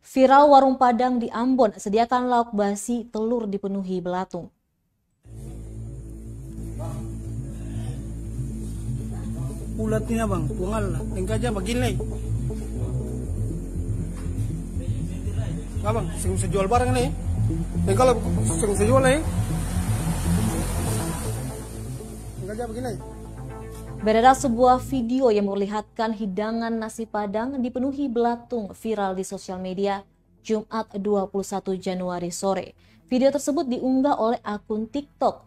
Viral warung Padang di Ambon, sediakan lauk basi, telur dipenuhi belatung. Ulatnya bang, pungal lah, tingkahnya begini. Nggak bang, saya jual barang nih. Kalau saya jual nih, tingkahnya begini. Beredar sebuah video yang memperlihatkan hidangan nasi Padang dipenuhi belatung viral di sosial media Jumat 21 Januari sore. Video tersebut diunggah oleh akun TikTok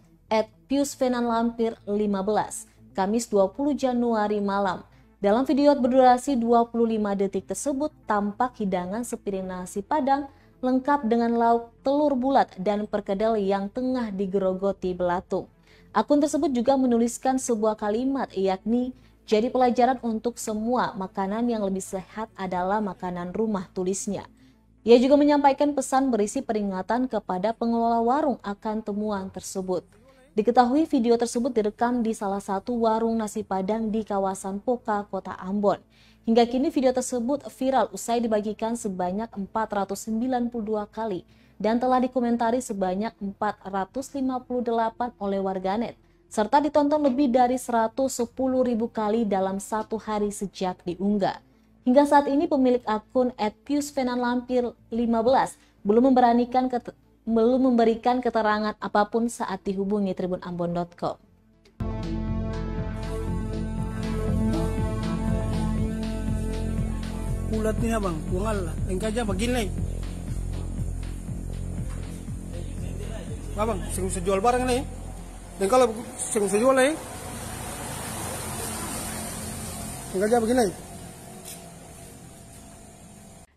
@piusvenanlampir15 Kamis 20 Januari malam. Dalam video berdurasi 25 detik tersebut tampak hidangan sepiring nasi Padang lengkap dengan lauk, telur bulat, dan perkedel yang tengah digerogoti belatung. Akun tersebut juga menuliskan sebuah kalimat yakni, jadi pelajaran untuk semua, makanan yang lebih sehat adalah makanan rumah, tulisnya. Ia juga menyampaikan pesan berisi peringatan kepada pengelola warung akan temuan tersebut. Diketahui video tersebut direkam di salah satu warung nasi Padang di kawasan Poka, Kota Ambon. Hingga kini video tersebut viral usai dibagikan sebanyak 492 kali dan telah dikomentari sebanyak 458 oleh warganet, serta ditonton lebih dari 110.000 kali dalam satu hari sejak diunggah. Hingga saat ini pemilik akun @piusvenanlampir15 belum memberikan keterangan apapun saat dihubungi tribunambon.com. Ulatnya bang, pungal lah, tingkahnya begini. Nggak bang, saya jual barang nih. Kalau saya jual nih, tingkahnya begini.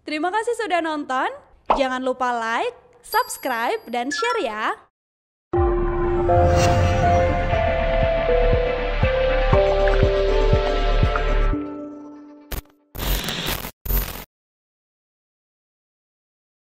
Terima kasih sudah nonton. Jangan lupa like, subscribe, dan share ya.